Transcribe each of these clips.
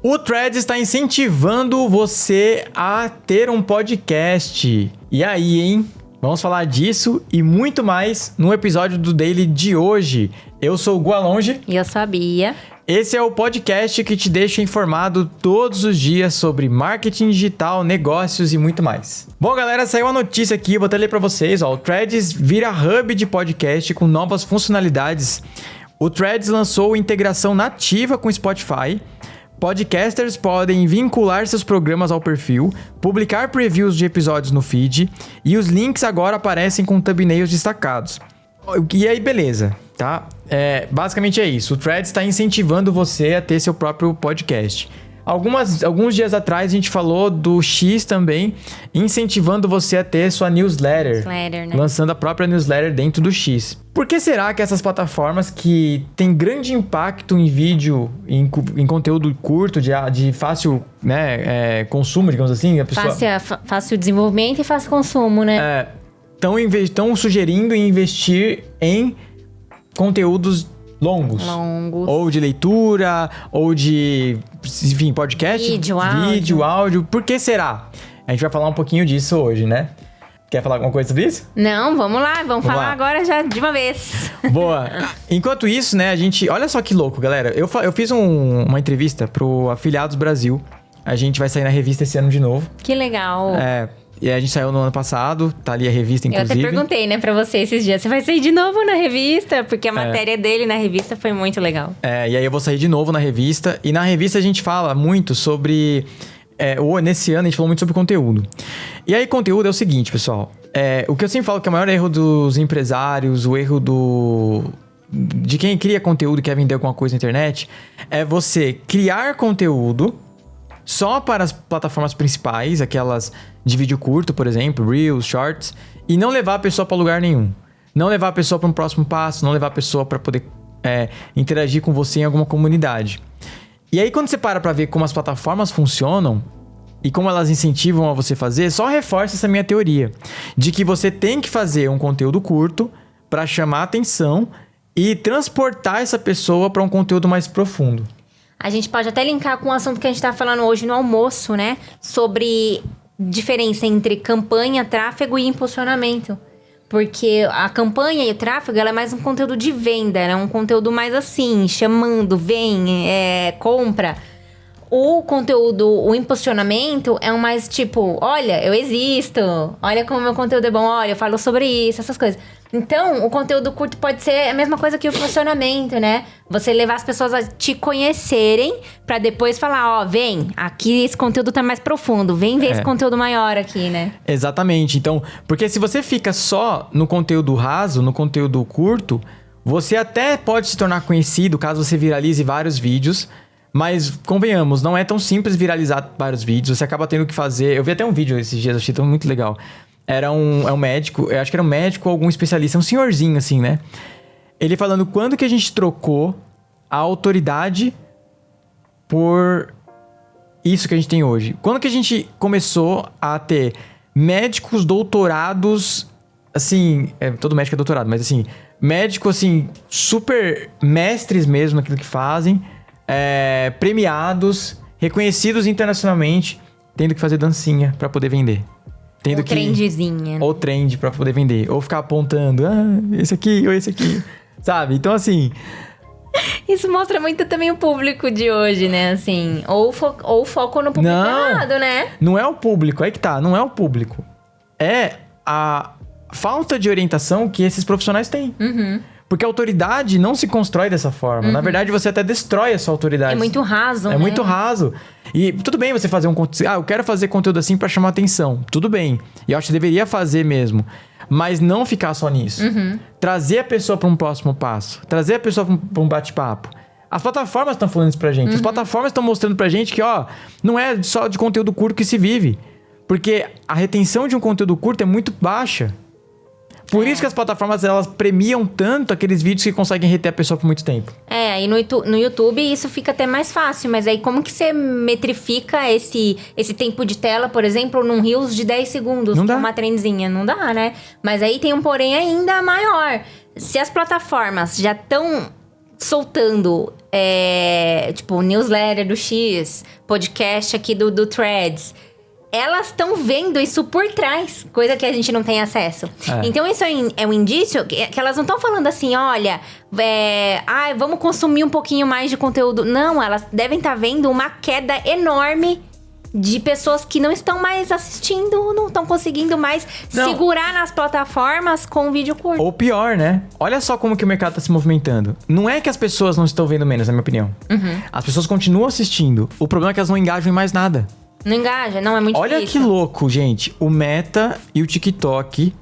O Threads está incentivando você a ter um podcast. E aí, hein? Vamos falar disso e muito mais no episódio do Daily de hoje. Eu sou o Gualonge. E eu sou a Bia. Esse é o podcast que te deixa informado todos os dias sobre marketing digital, negócios e muito mais. Bom, galera, saiu uma notícia aqui, vou até ler para vocês. O Threads vira hub de podcast com novas funcionalidades. O Threads lançou integração nativa com Spotify. Podcasters podem vincular seus programas ao perfil, publicar previews de episódios no feed e os links agora aparecem com thumbnails destacados. E aí, beleza, tá? Basicamente é isso. O Threads está incentivando você a ter seu próprio podcast. Alguns dias atrás a gente falou do X também, incentivando você a ter sua newsletter, né? Lançando a própria newsletter dentro do X. Por que será que essas plataformas que têm grande impacto em vídeo, em conteúdo curto, de fácil consumo, digamos assim, a pessoa... Fácil desenvolvimento e fácil consumo, né? Estão sugerindo investir em conteúdos longos. Ou de leitura, ou de, enfim, podcast. Vídeo, áudio. Por que será? A gente vai falar um pouquinho disso hoje, né? Quer falar alguma coisa sobre isso? Não, vamos lá. Vamos falar agora já de uma vez. Boa. Enquanto isso, né, a gente... Olha só que louco, galera. Eu fiz uma entrevista pro Afiliados Brasil. A gente vai sair na revista esse ano de novo. Que legal. E a gente saiu no ano passado, tá ali a revista, inclusive. Eu até perguntei, né, pra você esses dias. Você vai sair de novo na revista? Porque a matéria dele na revista foi muito legal. E aí eu vou sair de novo na revista. E na revista a gente fala muito sobre... nesse ano a gente falou muito sobre conteúdo. E aí conteúdo é o seguinte, pessoal. O que eu sempre falo que é o maior erro dos empresários, o erro de quem cria conteúdo e quer vender alguma coisa na internet, é você criar conteúdo só para as plataformas principais, aquelas de vídeo curto, por exemplo, Reels, Shorts, e não levar a pessoa para lugar nenhum. Não levar a pessoa para um próximo passo, não levar a pessoa para poder interagir com você em alguma comunidade. E aí, quando você para ver como as plataformas funcionam e como elas incentivam a você fazer, só reforça essa minha teoria de que você tem que fazer um conteúdo curto para chamar a atenção e transportar essa pessoa para um conteúdo mais profundo. A gente pode até linkar com o assunto que a gente tá falando hoje no almoço, né? Sobre diferença entre campanha, tráfego e impulsionamento. Porque a campanha e o tráfego, ela é mais um conteúdo de venda, é um conteúdo mais assim, chamando, vem, compra. O conteúdo, o impulsionamento é um mais tipo, olha, eu existo, olha como meu conteúdo é bom, olha, eu falo sobre isso, essas coisas. Então, o conteúdo curto pode ser a mesma coisa que o impulsionamento, né? Você levar as pessoas a te conhecerem pra depois falar, vem, aqui esse conteúdo tá mais profundo, vem ver esse conteúdo maior aqui, né? Exatamente. Então, porque se você fica só no conteúdo raso, no conteúdo curto, você até pode se tornar conhecido caso você viralize vários vídeos. Mas, convenhamos, não é tão simples viralizar vários vídeos. Você acaba tendo que fazer... Eu vi até um vídeo esses dias, achei tão muito legal. Era um médico, eu acho que era um médico ou algum especialista, um senhorzinho assim, né? Ele falando quando que a gente trocou a autoridade por isso que a gente tem hoje. Quando que a gente começou a ter médicos doutorados, assim... todo médico é doutorado, mas assim... Médicos, assim, super mestres mesmo naquilo que fazem... premiados, reconhecidos internacionalmente, tendo que fazer dancinha pra poder vender. Trendzinha. Ou trend pra poder vender. Ou ficar apontando, esse aqui ou esse aqui. Sabe? Então, assim... Isso mostra muito também o público de hoje, né? Assim, ou foco no público errado, né? Não é o público, aí que tá. Não é o público. É a falta de orientação que esses profissionais têm. Uhum. Porque a autoridade não se constrói dessa forma. Na verdade, você até destrói a sua autoridade. É muito raso, né? É muito raso. E tudo bem você fazer um conteúdo... eu quero fazer conteúdo assim pra chamar atenção. Tudo bem. E eu acho que você deveria fazer mesmo. Mas não ficar só nisso. Uhum. Trazer a pessoa pra um próximo passo. Trazer a pessoa pra um bate-papo. As plataformas estão falando isso pra gente. As plataformas estão mostrando pra gente que, não é só de conteúdo curto que se vive. Porque a retenção de um conteúdo curto é muito baixa. Por isso que as plataformas, elas premiam tanto aqueles vídeos que conseguem reter a pessoa por muito tempo. Aí no YouTube isso fica até mais fácil, mas aí como que você metrifica esse tempo de tela, por exemplo, num Reels de 10 segundos? Não dá. Uma trendzinha, não dá, né? Mas aí tem um porém ainda maior. Se as plataformas já estão soltando tipo, newsletter do X, podcast aqui do Threads. Elas estão vendo isso por trás, coisa que a gente não tem acesso. Então, isso é um indício que elas não estão falando assim, olha, vamos consumir um pouquinho mais de conteúdo. Não, elas devem estar vendo uma queda enorme de pessoas que não estão mais assistindo, não estão conseguindo mais segurar nas plataformas com vídeo curto. Ou pior, né? Olha só como que o mercado tá se movimentando. Não é que as pessoas não estão vendo menos, na minha opinião. As pessoas continuam assistindo. O problema é que elas não engajam em mais nada. Não engaja, não, é muito Olha difícil. que louco, gente. O Meta e o TikTok,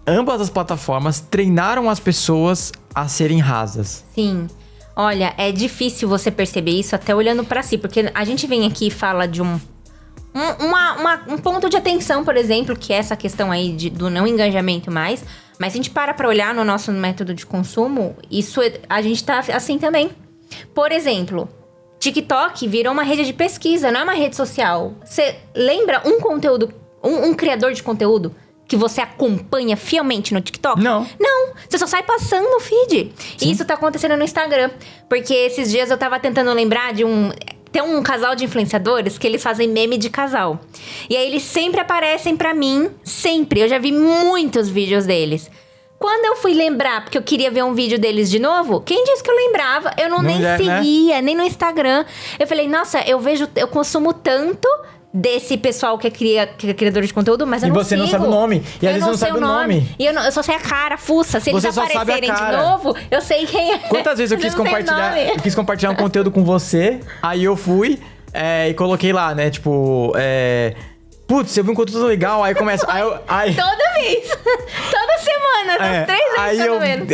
ambas as plataformas, treinaram as pessoas a serem rasas. Sim. Olha, é difícil você perceber isso até olhando pra si. Porque a gente vem aqui e fala de um ponto de atenção, por exemplo, que é essa questão aí do não engajamento mais. Mas se a gente pra olhar no nosso método de consumo, a gente tá assim também. Por exemplo, TikTok virou uma rede de pesquisa, não é uma rede social. Você lembra um criador de conteúdo que você acompanha fielmente no TikTok? Não. Não, você só sai passando no feed. E isso tá acontecendo no Instagram. Porque esses dias eu tava tentando lembrar de tem um casal de influenciadores que eles fazem meme de casal. E aí eles sempre aparecem pra mim, sempre. Eu já vi muitos vídeos deles. Quando eu fui lembrar, porque eu queria ver um vídeo deles de novo, quem disse que eu lembrava? Eu nem seguia, nem no Instagram. Eu falei, nossa, eu consumo tanto desse pessoal que é criador de conteúdo, mas eu não sigo. E você não sabe o nome. E às vezes não sabe o nome. E eu só sei a cara, fuça. Se eles aparecerem de novo, eu sei quem é. Quantas vezes eu quis compartilhar um conteúdo com você, aí eu fui e coloquei lá, né, tipo... Putz, eu vi um conteúdo legal, aí começa... Toda vez. Toda semana, uns 3 vezes aí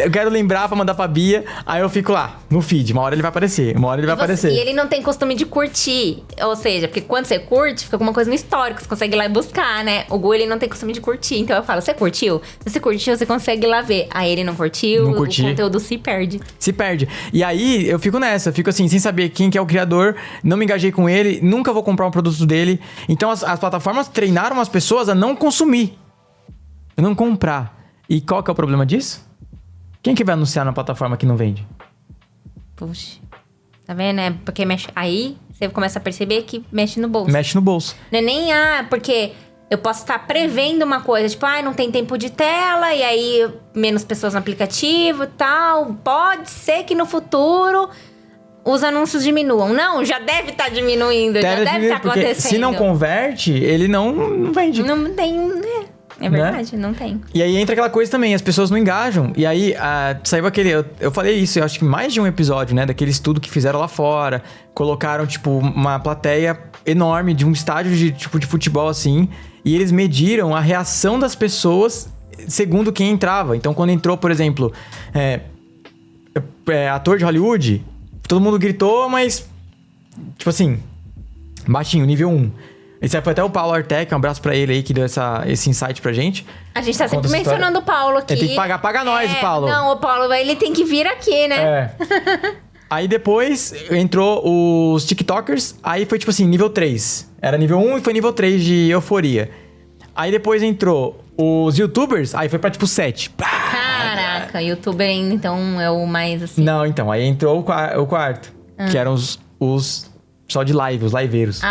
eu quero lembrar pra mandar pra Bia, aí eu fico lá, no feed. Uma hora ele vai aparecer, E ele não tem costume de curtir. Ou seja, porque quando você curte, fica alguma coisa no histórico, você consegue ir lá e buscar, né? O Gu, ele não tem costume de curtir. Então eu falo, você curtiu? Se você curtiu, você consegue ir lá ver. Aí ele não curtiu, o conteúdo se perde. Se perde. E aí eu fico nessa, eu fico assim, sem saber quem que é o criador, não me engajei com ele, nunca vou comprar um produto dele. Então as plataformas treinaram as pessoas a não consumir, a não comprar. E qual que é o problema disso? Quem que vai anunciar na plataforma que não vende? Puxa, tá vendo, né? Porque mexe... Aí você começa a perceber que mexe no bolso. Mexe no bolso. Não é nem, porque eu posso estar prevendo uma coisa, tipo, não tem tempo de tela, e aí menos pessoas no aplicativo e tal. Pode ser que no futuro os anúncios diminuam. Não, já deve estar diminuindo, já deve estar acontecendo. Se não converte, ele não vende. Não tem, né? É verdade, não tem. E aí entra aquela coisa também, as pessoas não engajam. E aí saiu aquele... Eu falei isso, eu acho que mais de um episódio, né? Daquele estudo que fizeram lá fora. Colocaram, tipo, uma plateia enorme de um estádio de futebol, assim. E eles mediram a reação das pessoas segundo quem entrava. Então, quando entrou, por exemplo, ator de Hollywood, todo mundo gritou, mas... Tipo assim, baixinho, nível 1. Esse foi até o Paulo Artec, um abraço pra ele aí, que deu esse insight pra gente. A gente tá sempre mencionando o Paulo aqui. Ele tem que paga nós, Paulo. Não, o Paulo, ele tem que vir aqui, né? Aí depois entrou os TikTokers, aí foi tipo assim, nível 3. Era nível 1 e foi nível 3 de euforia. Aí depois entrou os YouTubers, aí foi pra tipo 7. Caraca, YouTuber ainda então é o mais assim... Não, então, aí entrou o quarto, que eram os pessoal de live, os liveiros.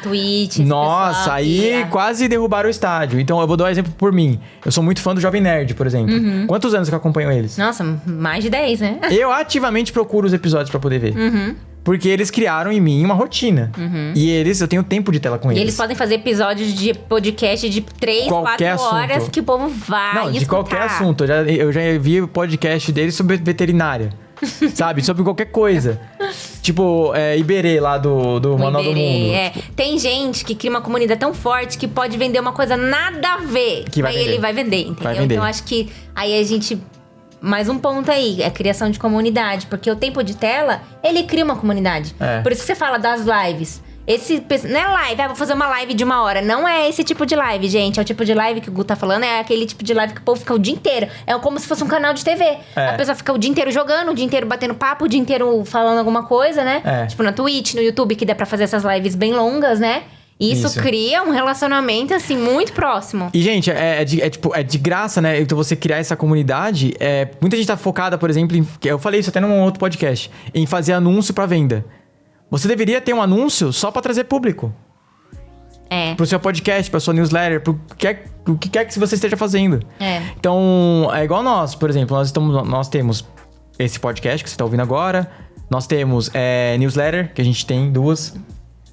Twitch. Nossa, aí quase derrubaram o estádio. Então, eu vou dar um exemplo por mim. Eu sou muito fã do Jovem Nerd, por exemplo. Quantos anos que eu acompanho eles? Nossa, mais de 10, né? Eu ativamente procuro os episódios pra poder ver. Porque eles criaram em mim uma rotina. E eu tenho tempo de tela com eles. E eles podem fazer episódios de podcast de 3, 4 horas que o povo vai escutar. De qualquer assunto. Eu já vi o podcast deles sobre veterinária. Sabe? Sobre qualquer coisa. Tipo, Iberê lá do Manual do Mundo. Tem gente que cria uma comunidade tão forte que pode vender uma coisa nada a ver. Ele vai vender, entendeu? Vai vender. Então, acho que aí a gente... Mais um ponto aí, é criação de comunidade. Porque o tempo de tela, ele cria uma comunidade. Por isso que você fala das lives. Não é live, vou fazer uma live de 1 hora. Não é esse tipo de live, gente. É o tipo de live que o Gu tá falando. É aquele tipo de live que o povo fica o dia inteiro. É como se fosse um canal de TV. A pessoa fica o dia inteiro jogando, o dia inteiro batendo papo, o dia inteiro falando alguma coisa, né? Tipo na Twitch, no YouTube, que dá pra fazer essas lives bem longas, né? Isso cria um relacionamento, assim, muito próximo. E, gente, é de graça, né? Então, você criar essa comunidade. Muita gente tá focada, por exemplo, eu falei isso até num outro podcast, em fazer anúncio pra venda. Você deveria ter um anúncio só pra trazer público. Pro seu podcast, pra sua newsletter, pro que quer que você esteja fazendo. Então, é igual nós, por exemplo. Nós temos esse podcast que você tá ouvindo agora. Nós temos newsletter, que a gente tem 2.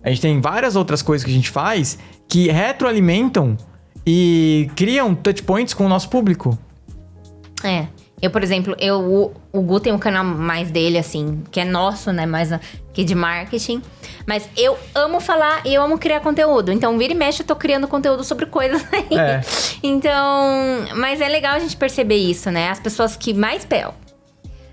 A gente tem várias outras coisas que a gente faz que retroalimentam e criam touchpoints com o nosso público. Eu, por exemplo, o Gu tem um canal mais dele, assim, que é nosso, né? Mais que de marketing. Mas eu amo falar e eu amo criar conteúdo. Então, vira e mexe, eu tô criando conteúdo sobre coisas aí. Então, mas é legal a gente perceber isso, né? As pessoas que mais pedem.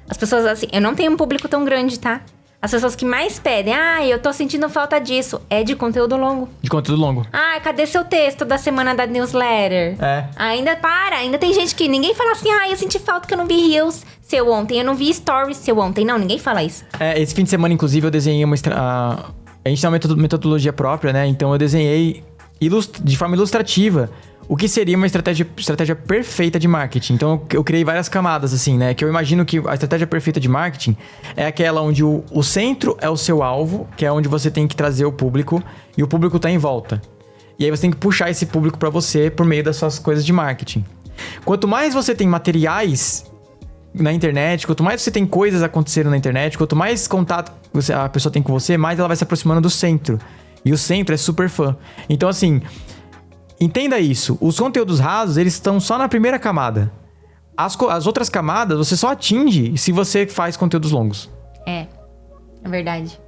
As pessoas, assim, eu não tenho um público tão grande, tá? As pessoas que mais pedem, eu tô sentindo falta disso, é de conteúdo longo. De conteúdo longo. Cadê seu texto da semana da newsletter? Ainda tem gente que ninguém fala assim, eu senti falta que eu não vi Reels seu ontem, eu não vi Stories seu ontem. Não, ninguém fala isso. Esse fim de semana, inclusive, eu desenhei a gente tem uma metodologia própria, né? Então eu desenhei de forma ilustrativa o que seria uma estratégia perfeita de marketing. Então, eu criei várias camadas, assim, né? Que eu imagino que a estratégia perfeita de marketing é aquela onde o centro é o seu alvo, que é onde você tem que trazer o público, e o público tá em volta. E aí, você tem que puxar esse público para você por meio das suas coisas de marketing. Quanto mais você tem materiais na internet, quanto mais você tem coisas acontecendo na internet, quanto mais contato a pessoa tem com você, mais ela vai se aproximando do centro. E o centro é super fã. Então, assim... Entenda isso. Os conteúdos rasos, eles estão só na primeira camada. As outras camadas, você só atinge se você faz conteúdos longos. É verdade.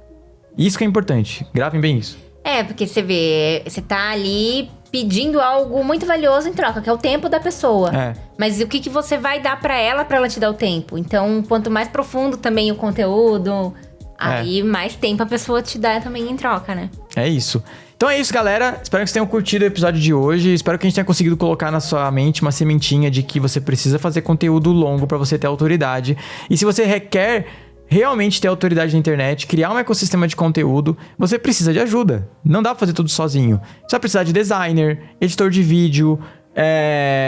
Isso que é importante. Gravem bem isso. Porque você vê, você tá ali pedindo algo muito valioso em troca, que é o tempo da pessoa. Mas o que você vai dar pra ela te dar o tempo? Então, quanto mais profundo também o conteúdo, aí mais tempo a pessoa te dá também em troca, né? É isso. Então é isso, galera. Espero que vocês tenham curtido o episódio de hoje. Espero que a gente tenha conseguido colocar na sua mente uma sementinha de que você precisa fazer conteúdo longo para você ter autoridade. E se você quer realmente ter autoridade na internet, criar um ecossistema de conteúdo, você precisa de ajuda. Não dá pra fazer tudo sozinho. Você vai precisar de designer, editor de vídeo,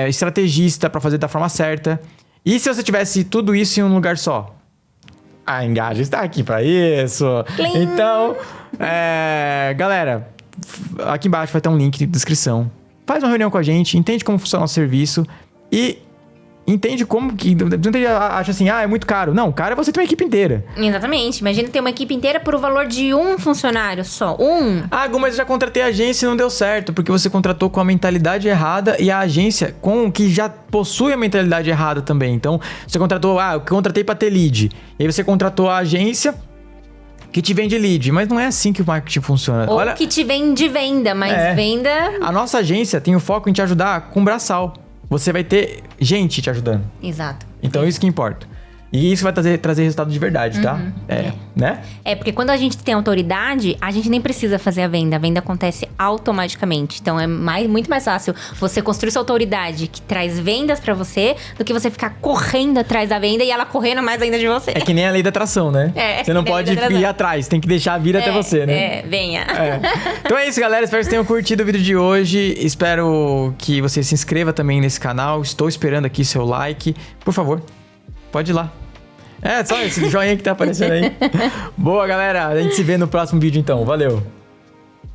estrategista para fazer da forma certa. E se você tivesse tudo isso em um lugar só? A Engaja está aqui para isso. Plim. Então, galera... Aqui embaixo vai ter um link de descrição. Faz uma reunião com a gente, entende como funciona o nosso serviço e entende como que... Muita gente acha assim, é muito caro. Não, caro é você ter uma equipe inteira. Exatamente. Imagina ter uma equipe inteira por o valor de um funcionário só. Mas eu já contratei a agência e não deu certo, porque você contratou com a mentalidade errada e a agência que já possui a mentalidade errada também. Então, você contratou... eu contratei pra ter lead. E aí você contratou a agência... que te vende lead, mas não é assim que o marketing funciona. Ou que te vende venda, mas venda... A nossa agência tem o foco em te ajudar com braçal. Você vai ter gente te ajudando. Exato. Então, isso que importa. E isso vai trazer resultado de verdade, tá? Né? Porque quando a gente tem autoridade, a gente nem precisa fazer a venda acontece automaticamente. Então é muito mais fácil você construir sua autoridade que traz vendas pra você do que você ficar correndo atrás da venda e ela correndo mais ainda de você. É que nem a lei da atração, né? Você não pode ir atrás, tem que deixar vir até você, né? Venha. Então é isso, galera. Espero que vocês tenham curtido o vídeo de hoje. Espero que você se inscreva também nesse canal. Estou esperando aqui seu like. Por favor, pode ir lá. Só esse joinha que tá aparecendo aí. Boa, galera. A gente se vê no próximo vídeo, então. Valeu.